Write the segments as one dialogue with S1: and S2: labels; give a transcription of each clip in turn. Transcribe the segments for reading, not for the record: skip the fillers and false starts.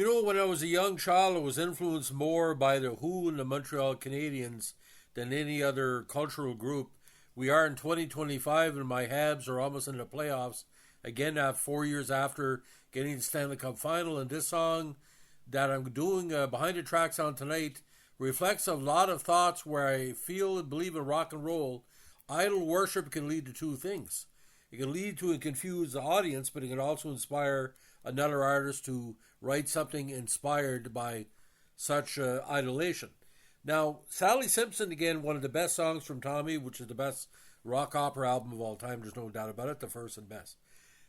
S1: When I was a young child, I was influenced more by the Who and the Montreal Canadiens than any other cultural group. We are in 2025, and my Habs are almost in the playoffs. Again, 4 years after getting the Stanley Cup final, and this song that I'm doing behind the tracks on tonight reflects a lot of thoughts where I feel and believe in rock and roll. Idol worship can lead to two things. It can lead to and confuse the audience, but it can also inspire another artist to write something inspired by such idolation. Now, Sally Simpson, again, one of the best songs from Tommy, which is the best rock opera album of all time, there's no doubt about it, the first and best.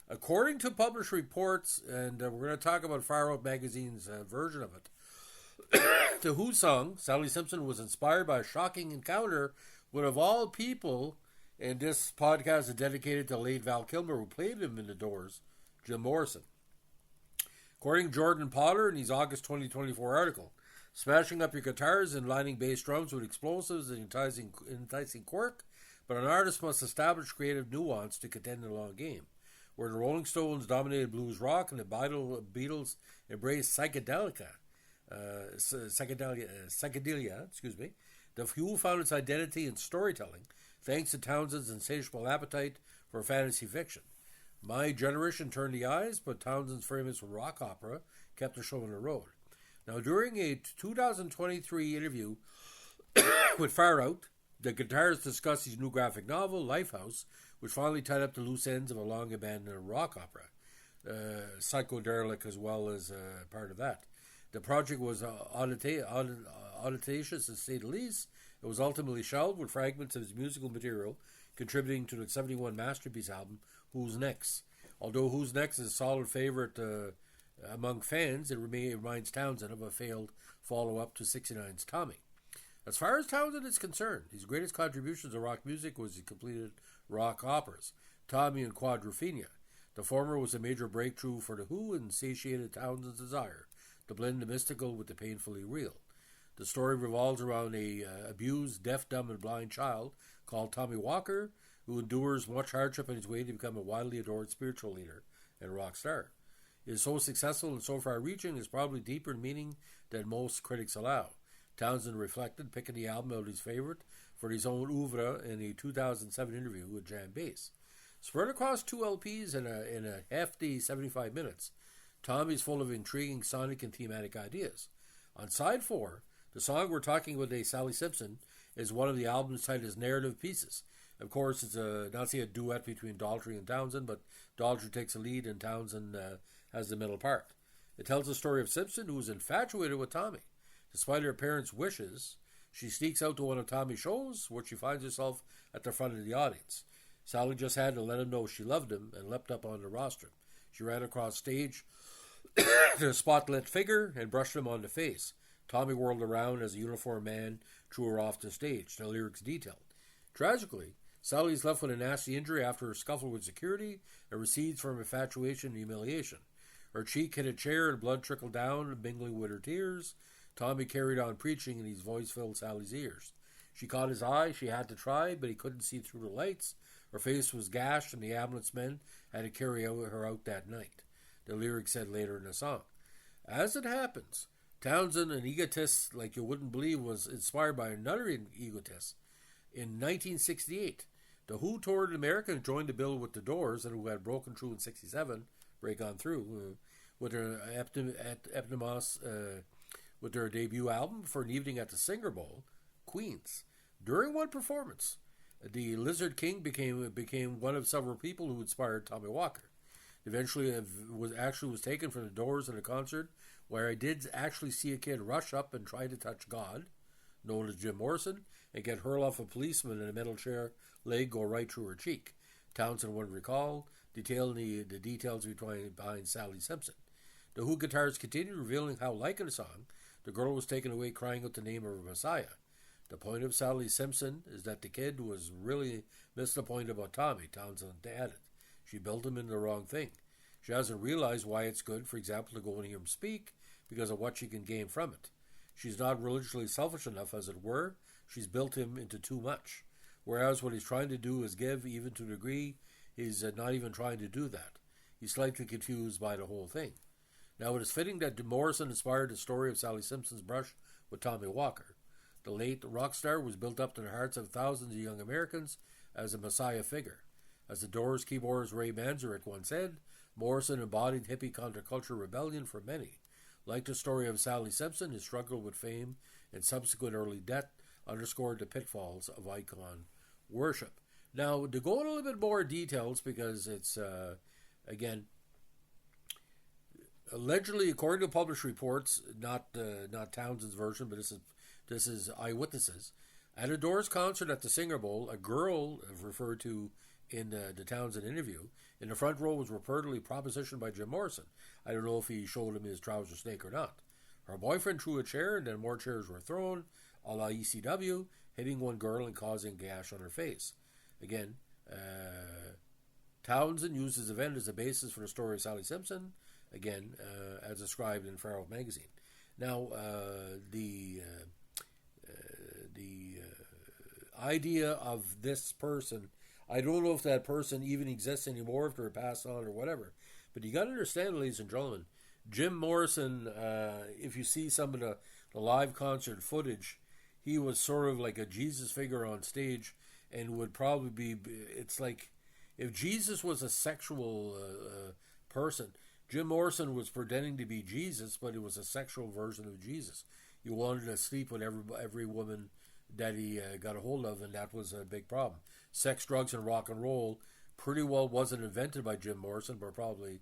S1: According to published reports, and we're going to talk about Far Out Magazine's version of it, the Who song, Sally Simpson, was inspired by a shocking encounter with, of all people, and this podcast is dedicated to late Val Kilmer, who played him in The Doors, Jim Morrison. According to Jordan Potter in his August 2024 article, smashing up your guitars and lining bass drums with explosives and enticing quirk, but an artist must establish creative nuance to contend in the long game. Where the Rolling Stones dominated blues rock and the Beatles embraced psychedelia, the Who found its identity in storytelling, thanks to Townshend's insatiable appetite for fantasy fiction. My generation turned the eyes, but Townshend's famous rock opera kept the show on the road. Now, during a 2023 interview with Far Out, the guitarist discussed his new graphic novel, Lifehouse, which finally tied up the loose ends of a long-abandoned rock opera, psychodelic as well as part of that. The project was audacious, to say the least. It was ultimately shelved, with fragments of his musical material contributing to the 71 masterpiece album, Who's Next. Although Who's Next is a solid favorite among fans, it reminds Townshend of a failed follow-up to 69's Tommy. As far as Townshend is concerned, his greatest contributions to rock music was his completed rock operas, Tommy and Quadrophenia. The former was a major breakthrough for The Who and satiated Townshend's desire to blend the mystical with the painfully real. The story revolves around a abused, deaf, dumb, and blind child called Tommy Walker, who endures much hardship on his way to become a widely adored spiritual leader and rock star. It is so successful and so far-reaching, it's probably deeper in meaning than most critics allow. Townshend reflected, picking the album out his favorite for his own oeuvre in a 2007 interview with Jam Bass. Spread across two LPs in a hefty 75 minutes, Tommy's full of intriguing sonic and thematic ideas. On side 4, the song we're talking about today, Sally Simpson, is one of the album's titled narrative pieces. Of course, it's not a duet between Daltrey and Townshend, but Daltrey takes the lead and Townshend has the middle part. It tells the story of Simpson, who is infatuated with Tommy. Despite her parents' wishes, she sneaks out to one of Tommy's shows, where she finds herself at the front of the audience. Sally just had to let him know she loved him and leapt up on the rostrum. She ran across stage to a spotlit figure and brushed him on the face. Tommy whirled around as a uniformed man threw her off the stage, the lyrics detailed. Tragically, Sally is left with a nasty injury after her scuffle with security and recedes from infatuation and humiliation. Her cheek hit a chair and blood trickled down, mingling with her tears. Tommy carried on preaching, and his voice filled Sally's ears. She caught his eye. She had to try, but he couldn't see through the lights. Her face was gashed, and the ambulance men had to carry her out that night, the lyrics said later in the song. As it happens, Townshend, an egotist like you wouldn't believe, was inspired by another egotist. In 1968, the Who toured America and joined the bill with the Doors, and who had broken through in 67, break on through, with their eponymous with their debut album for an evening at the Singer Bowl, Queens. During one performance, the Lizard King became one of several people who inspired Tommy Walker. Eventually, was taken from the Doors in a concert where I did actually see a kid rush up and try to touch God, known as Jim Morrison, and get hurled off a policeman in a metal chair, leg go right through her cheek. Townshend would recall, detailing the details behind Sally Simpson. The Who guitars continued, revealing how, like in the song, the girl was taken away crying out the name of her Messiah. The point of Sally Simpson is that the kid was really missed the point about Tommy, Townshend added. She built him into the wrong thing. She hasn't realized why it's good, for example, to go and hear him speak because of what she can gain from it. She's not religiously selfish enough, as it were. She's built him into too much. Whereas what he's trying to do is give, even to a degree, he's not even trying to do that. He's slightly confused by the whole thing. Now, it is fitting that Morrison inspired the story of Sally Simpson's brush with Tommy Walker. The late rock star was built up in the hearts of thousands of young Americans as a messiah figure. As the Doors keyboardist Ray Manzarek once said, Morrison embodied hippie counterculture rebellion for many. Like the story of Sally Simpson, his struggle with fame and subsequent early death underscored the pitfalls of icon worship. Now, to go in a little bit more details, because it's, again, allegedly, according to published reports, not Townshend's version, but this is eyewitnesses. At a Doors concert at the Singer Bowl, a girl referred to in the Townsend interview in the front row was reportedly propositioned by Jim Morrison. I don't know if he showed him his trouser snake or not. Her boyfriend threw a chair, and then more chairs were thrown, a la ECW, hitting one girl and causing a gash on her face. Again, Townsend used this event as a basis for the story of Sally Simpson, again, as described in Pharaoh magazine. Now, the idea of this person, I don't know if that person even exists anymore, if they're passed on or whatever. But you got to understand, ladies and gentlemen, Jim Morrison, if you see some of the live concert footage, he was sort of like a Jesus figure on stage, and would probably be, it's like, if Jesus was a sexual person, Jim Morrison was pretending to be Jesus, but it was a sexual version of Jesus. You wanted to sleep with every woman that he got a hold of, and that was a big problem. Sex, drugs, and rock and roll pretty well wasn't invented by Jim Morrison, but probably,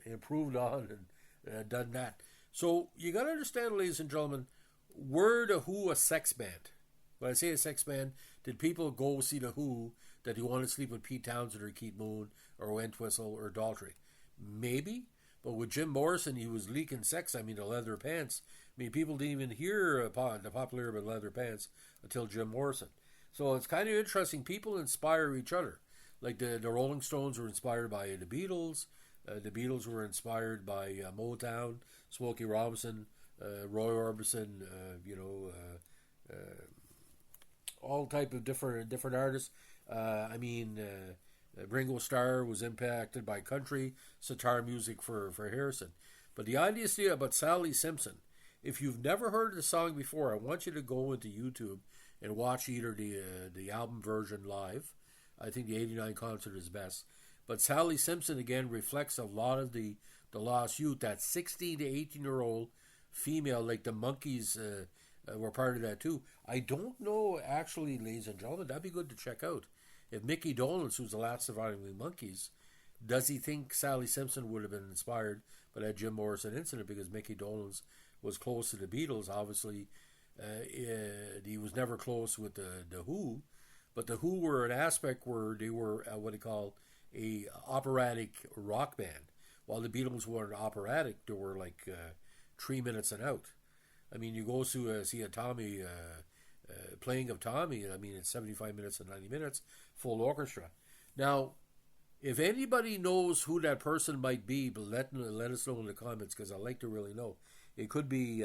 S1: improved on and done that. So you got to understand, ladies and gentlemen, were the Who a sex band? When I say a sex band, did people go see the Who that they wanted to sleep with Pete Townshend or Keith Moon or Entwistle or Daltrey? Maybe, but with Jim Morrison, he was leaking sex. I mean, the leather pants. I mean, people didn't even hear the popularity of leather pants until Jim Morrison. So it's kind of interesting. People inspire each other. Like the Rolling Stones were inspired by the Beatles. The Beatles were inspired by Motown, Smokey Robinson, Roy Orbison, all type of different artists. Ringo Starr was impacted by country, sitar music for Harrison. But the idea about Sally Simpson, if you've never heard the song before, I want you to go into YouTube and watch either the album version live. I think the 89 concert is best. But Sally Simpson, again, reflects a lot of the lost youth. That 16 to 18-year-old female, like the Monkees were part of that too. I don't know, actually, ladies and gentlemen, that'd be good to check out. If Mickey Dolenz, who's the last surviving Monkees, does he think Sally Simpson would have been inspired by that Jim Morrison incident? Because Mickey Dolenz was close to the Beatles. Obviously, he was never close with the Who, but the Who were an aspect where they were what they call a operatic rock band, while the Beatles were operatic. They were like 3 minutes and out. I mean, you go to see a Tommy playing of Tommy. I mean, it's 75 minutes and 90 minutes, full orchestra. Now, if anybody knows who that person might be, but let us know in the comments, because I'd like to really know. It could be,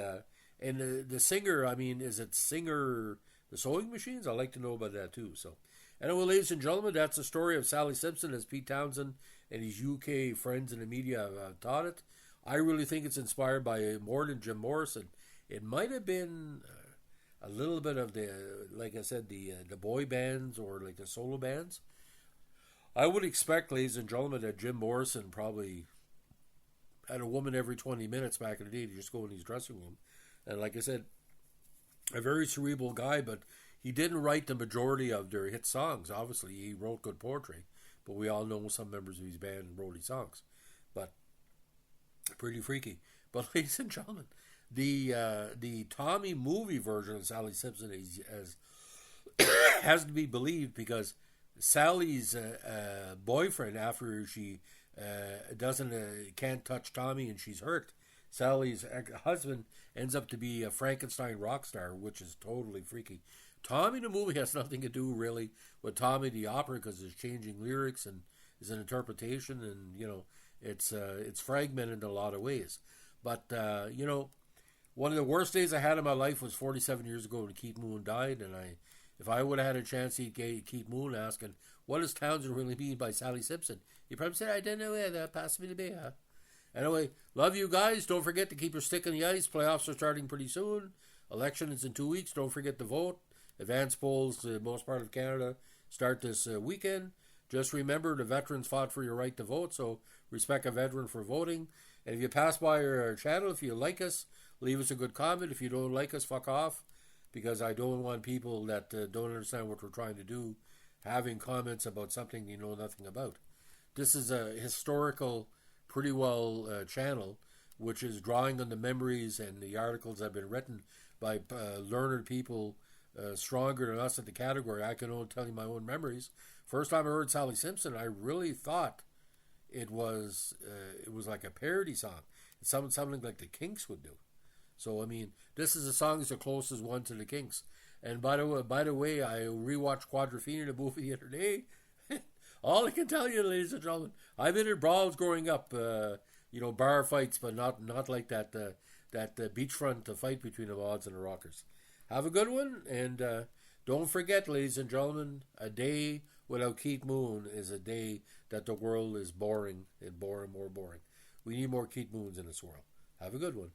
S1: and the singer, I mean, is it Singer, the Sewing Machines? I'd like to know about that too. So, anyway, ladies and gentlemen, that's the story of Sally Simpson, as Pete Townshend and his UK friends in the media have taught it. I really think it's inspired by more than Jim Morrison. It might have been a little bit of the, like I said, the boy bands or like the solo bands. I would expect, ladies and gentlemen, that Jim Morrison probably had a woman every 20 minutes back in the day to just go in his dressing room. And like I said, a very cerebral guy, but he didn't write the majority of their hit songs. Obviously, he wrote good poetry, but we all know some members of his band wrote his songs. But pretty freaky. But ladies and gentlemen, the Tommy movie version of Sally Simpson has to be believed, because Sally's boyfriend, after she can't touch Tommy and she's hurt, Sally's husband ends up to be a Frankenstein rock star, which is totally freaky. Tommy the movie has nothing to do really with Tommy the opera, because it's changing lyrics and is an interpretation, and it's fragmented in a lot of ways. But one of the worst days I had in my life was 47 years ago when Keith Moon died, and if I would have had a chance to eat Keith Moon asking, what does Townsend really mean by Sally Simpson? He probably said, I don't know where that possibly be. Anyway, love you guys. Don't forget to keep your stick in the ice. Playoffs are starting pretty soon. Election is in 2 weeks. Don't forget to vote. Advance polls, the most part of Canada, start this weekend. Just remember, the veterans fought for your right to vote, so respect a veteran for voting. And if you pass by our channel, if you like us, leave us a good comment. If you don't like us, fuck off, because I don't want people that don't understand what we're trying to do having comments about something you know nothing about. This is a historical, pretty well channel, which is drawing on the memories and the articles that have been written by learned people stronger than us in the category. I can only tell you my own memories. First time I heard Sally Simpson, I really thought it was like a parody song. It's something like the Kinks would do. So I mean, this is a song that's the closest one to the Kinks. And by the way, I rewatched Quadrophenia, the movie, the other day. All I can tell you, ladies and gentlemen, I've been in brawls growing up. Bar fights, but not like that beachfront fight between the Mods and the Rockers. Have a good one, and don't forget, ladies and gentlemen, a day without Keith Moon is a day that the world is boring and more boring. We need more Keith Moons in this world. Have a good one.